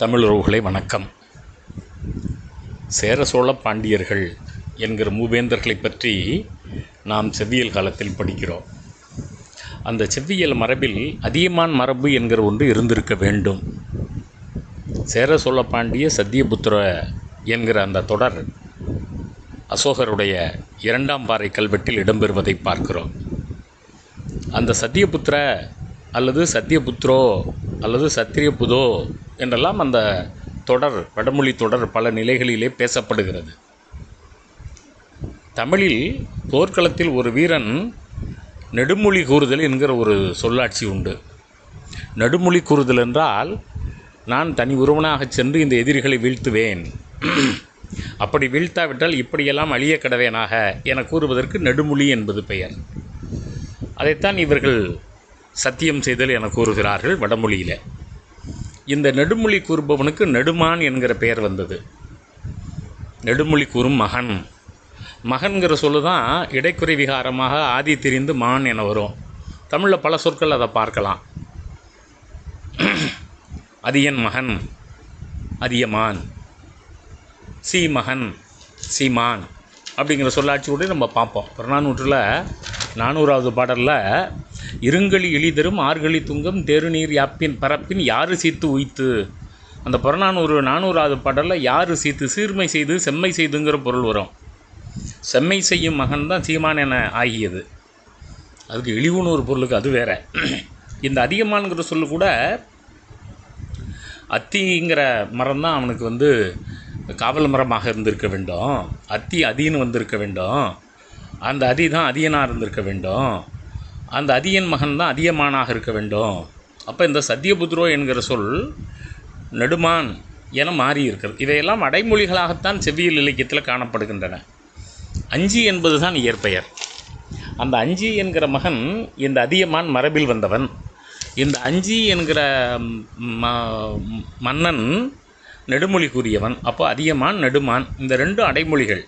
தமிழர்களே வணக்கம். சேர சோழ பாண்டியர்கள் என்கிற மூவேந்தர்களை பற்றி நாம் செவ்வியல் காலத்தில் படிக்கிறோம். அந்த செவ்வியல் மரபில் அதியமான் மரபு என்கிற ஒன்று இருந்திருக்க வேண்டும். சேர சோழ பாண்டிய சத்தியபுத்திர என்கிற அந்த தொடர் அசோகருடைய 2ஆம் பாறை கல்வெட்டில் இடம்பெறுவதை பார்க்கிறோம். அந்த சத்தியபுத்திர அல்லது சத்தியபுத்ரோ அல்லது சத்திரியபுதோ என்றெல்லாம் அந்த தொடர், வடமொழி தொடர் பல நிலைகளிலே பேசப்படுகிறது. தமிழில் போர்க்களத்தில் ஒரு வீரன் நெடுமொழி கூறுதல் என்கிற ஒரு சொல்லாட்சி உண்டு. நெடுமொழி கூறுதல் என்றால், நான் தனி ஒருவனாக சென்று இந்த எதிரிகளை வீழ்த்துவேன், அப்படி வீழ்த்தாவிட்டால் இப்படியெல்லாம் அழிய கடவேனாக என கூறுவதற்கு நெடுமொழி என்பது பெயர். அதைத்தான் இவர்கள் சத்தியம் செய்தல் என கூறுகிறார்கள் வடமொழியில். இந்த நெடுமொழி கூறுபவனுக்கு நெடுமான் என்கிற பெயர் வந்தது. நெடுமொழி கூறும் மகன். மகன்கிற சொல்லு தான் இடைக்குறை விகாரமாக ஆதி திரிந்து மான் என வரும். தமிழில் பல சொற்கள் அதை பார்க்கலாம். அதியன் மகன், அதியமான், சீமகன், சீமான் அப்படிங்கிற சொல்லாட்சி கூட நம்ம பார்ப்போம். புறநானூற்றில் 400வது பாடலில் இருங்களி எளிதரும் ஆறுகளி துங்கம் தேருநீர் யாப்பின் பரப்பின் யாரு சீத்து உய்த்து, அந்த புறநானூறு 400வது பாடலில் யாரு சீத்து, சீர்மை செய்து செம்மை செய்துங்கிற பொருள் வரும். செம்மை செய்யும் மகன் தான் சீமான் என ஆகியது. அதுக்கு இழிவுன்னு ஒரு பொருளுக்கு அது வேற. இந்த அதிகமான்கிற சொல்லு கூட அத்திங்கிற மரம் தான் அவனுக்கு காவல் மரமாக இருந்திருக்க வேண்டும். அத்தி அதின்னு வந்திருக்க வேண்டும். அந்த அதி தான் அதியனாக இருந்திருக்க வேண்டும். அந்த அதியன் மகன் தான் அதியமானாக இருக்க வேண்டும். அப்போ இந்த சத்தியபுத்ரோ என்கிற சொல் நெடுமான் என மாறி இருக்கிறது. இவையெல்லாம் அடைமொழிகளாகத்தான் செவ்வியல் இலக்கியத்தில் காணப்படுகின்றன. அஞ்சி என்பது தான் இயற்பெயர். அந்த அஞ்சி என்கிற மகன் இந்த அதியமான் மரபில் வந்தவன். இந்த அஞ்சி என்கிற மன்னன் நெடுமொழி கூறியவன். அப்போ அதியமான், நெடுமான் இந்த ரெண்டும் அடைமொழிகள்.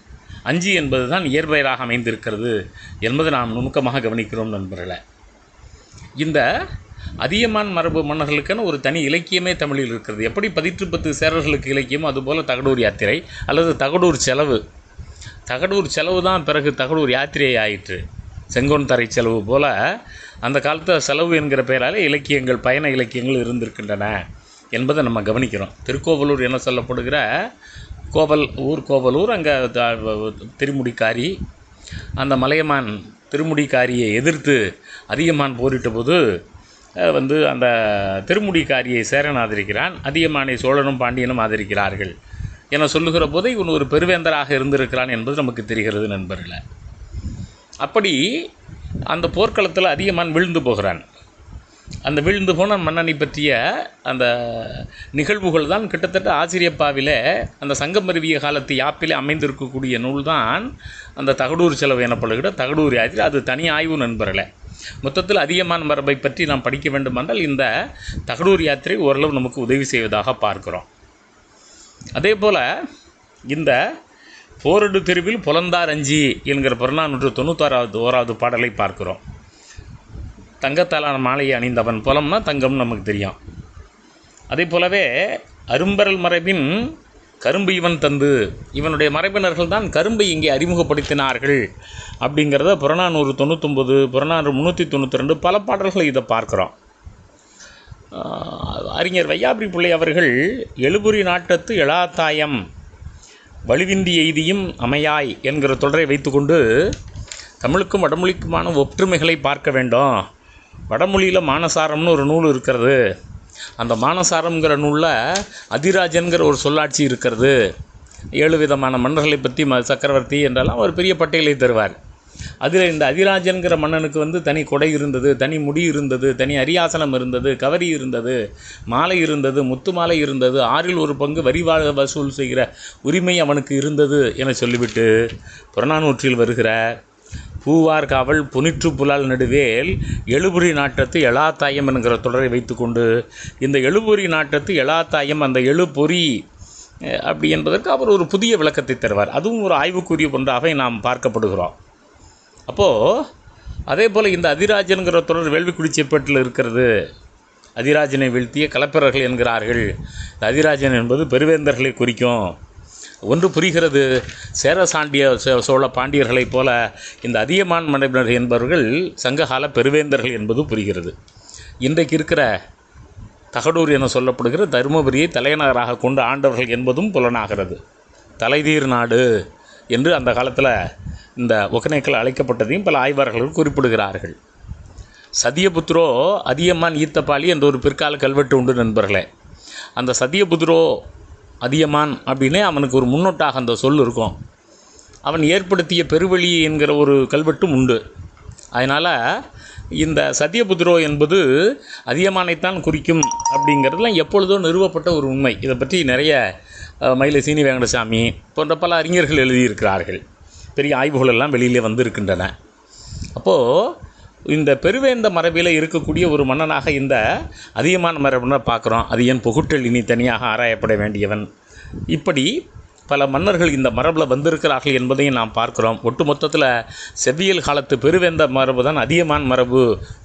அஞ்சி என்பது தான் இயற்பெயராக அமைந்திருக்கிறது என்பதை நாம் நுணுக்கமாக கவனிக்கிறோம் நண்பர்களே. இந்த அதியமான் மரபு மன்னர்களுக்கென ஒரு தனி இலக்கியமே தமிழில் இருக்கிறது. எப்படி 18 சேரர்களுக்கு இலக்கியம், அதுபோல் தகடூர் யாத்திரை அல்லது தகடூர் செலவு. தகடூர் செலவு தான் பிறகு தகடூர் யாத்திரை ஆயிற்று. செங்கோன் தரை செலவு போல் அந்த காலத்தில் செலவு என்கிற பெயரால் இலக்கியங்கள், பயண இலக்கியங்கள் இருந்திருக்கின்றன என்பதை நம்ம கவனிக்கிறோம். திருக்கோவலூர் என சொல்லப்படுகிற கோவலூர், அங்கே திருமுடிக்காரி, அந்த மலையமான் திருமுடிக்காரியை எதிர்த்து அதியமான் போரிட்ட போது அந்த திருமுடிக்காரியை சேரன் ஆதரிக்கிறான், அதியமானை சோழனும் பாண்டியனும் ஆதரிக்கிறார்கள் என சொல்லுகிற போது இவன் ஒரு பெருவேந்தராக இருந்திருக்கிறான் என்பது நமக்கு தெரிகிறது நண்பர்களே. அப்படி அந்த போர்க்களத்தில் அதியமான் வீழ்ந்து போகிறான். அந்த வீழ்ந்து போன மன்னனை பற்றிய அந்த நிகழ்வுகள் தான் கிட்டத்தட்ட ஆசிரியப்பாவிலே அந்த சங்கமருவிய காலத்து யாப்பிலே அமைந்திருக்கக்கூடிய நூல் தான் அந்த தகடூர் செலவு எனப்படுகிற தகடூர் யாத்திரை. அது தனி ஆய்வு நண்பர்களே. மொத்தத்தில் அதியமான் மரபை பற்றி நாம் படிக்க வேண்டுமென்றால் இந்த தகடூர் யாத்திரை ஓரளவு நமக்கு உதவி செய்வதாக பார்க்கிறோம். அதே போல் இந்த போரடு தெருவில் புலந்தார் அஞ்சி என்கிற புறநானூற்று 91வது பாடலை பார்க்கிறோம். தங்கத்தாலான மாலையை அணிந்தவன், புலம்னா தங்கம் நமக்கு தெரியும். அதே போலவே அரும்பரல் மரபின் கரும்பு இவன் தந்து, இவனுடைய மரபினர்கள் தான் கரும்பை இங்கே அறிமுகப்படுத்தினார்கள் அப்படிங்கிறத புறநானூறு 99, புறநானூறு 392 பல பாடல்களை இதை பார்க்குறோம். அறிஞர் வையாபுரி பிள்ளை அவர்கள் எழுபுரி நாட்டத்து எழாத்தாயம் வலுவின்றி எய்தியும் அமையாய் என்கிற தொடரை வைத்துக்கொண்டு தமிழுக்கும் வடமொழிக்குமான ஒற்றுமைகளை பார்க்க வேண்டும். வடமொழியில் மானசாரம்னு ஒரு நூல் இருக்கிறது. அந்த மானசாரம்ங்கிற நூலில் அதிராஜன்கிற ஒரு சொல்லாட்சி இருக்கிறது. 7 விதமான மன்னர்களை பற்றி சக்கரவர்த்தி என்றெல்லாம் ஒரு பெரிய பட்டியலை தருவார். அதில் இந்த அதிராஜன்கிற மன்னனுக்கு தனி கொடை இருந்தது, தனி முடி இருந்தது, தனி அரியாசனம் இருந்தது, கவரி இருந்தது, மாலை இருந்தது, முத்து மாலை இருந்தது, 6ல் 1 பங்கு வரி வசூல் செய்கிற உரிமை அவனுக்கு இருந்தது என சொல்லிவிட்டு புறநானூற்றில் வருகிற பூவார் காவல் புனிற்று புலால் நடுவேல் எழுபுரி நாட்டத்து எழாத்தாயம் என்கிற தொடரை வைத்துக்கொண்டு இந்த எழுபுரி நாட்டத்து எழாத்தாயம், அந்த எழுபொறி அப்படி என்பதற்கு அவர் ஒரு புதிய விளக்கத்தை தருவார். அதுவும் ஒரு ஆய்வுக்குரிய ஒன்றாக நாம் பார்க்கப்படுகிறோம். அப்போது அதே போல் இந்த அதிராஜன்கிற தொடர் வேள்விக்குடி செப்பேட்டில் இருக்கிறது. அதிராஜனை வீழ்த்திய களப்பிரர்கள் என்கிறார்கள். இந்த அதிராஜன் என்பது பெருவேந்தர்களை குறிக்கும். ஒன்று புரிகிறது, சேரசாண்டிய சோழ பாண்டியர்களைப் போல இந்த அதியமான் மரபினர் என்பவர்கள் சங்ககால பெருவேந்தர்கள் என்பது புரிகிறது. இன்றைக்கு இருக்கிற தகடூர் என சொல்லப்படுகிற தருமபுரியை தலைநகராக கொண்டு ஆண்டவர்கள் என்பதும் புலனாகிறது. தலைதீர் நாடு என்று அந்த காலத்தில் இந்த ஒகேனக்கல் அழைக்கப்பட்டதையும் பல ஆய்வாளர்கள் குறிப்பிடுகிறார்கள். சதியபுத்ரோ அதியமான் ஈத்தப்பாளி என்ற ஒரு பிற்கால கல்வெட்டு உண்டு நண்பர்களே. அந்த சதியபுத்ரோ அதியமான் அப்படின்னே அவனுக்கு ஒரு முன்னோட்டாக அந்த சொல் இருக்கும். அவன் ஏற்படுத்திய பெருவழி என்கிற ஒரு கல்வெட்டும் உண்டு. அதனால் இந்த சதியபுத்ரோ என்பது அதியமானைத்தான் குறிக்கும் அப்படிங்கிறதுலாம் எப்பொழுதோ நிறுவப்பட்ட ஒரு உண்மை. இதை பற்றி நிறைய மயிலை சீனி வெங்கடசாமி போன்ற பல அறிஞர்கள் எழுதியிருக்கிறார்கள். பெரிய ஆய்வுகள் எல்லாம் வெளியிலே வந்திருக்கின்றன. அப்போது இந்த பெருவேந்த மரபில் இருக்கக்கூடிய ஒரு மன்னனாக இந்த அதியமான் மரபுன்னு பார்க்குறோம். அது ஏன் புகுட்டல் இனி தனியாக ஆராயப்பட வேண்டியவன். இப்படி பல மன்னர்கள் இந்த மரபில் வந்திருக்கிறார்கள் என்பதையும் நாம் பார்க்குறோம். ஒட்டுமொத்தத்தில் செவ்வியல் காலத்து பெருவேந்த மரபு தான் அதியமான் மரபு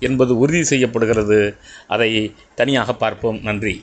என்பது உறுதி செய்யப்படுகிறது. அதை தனியாக பார்ப்போம். நன்றி.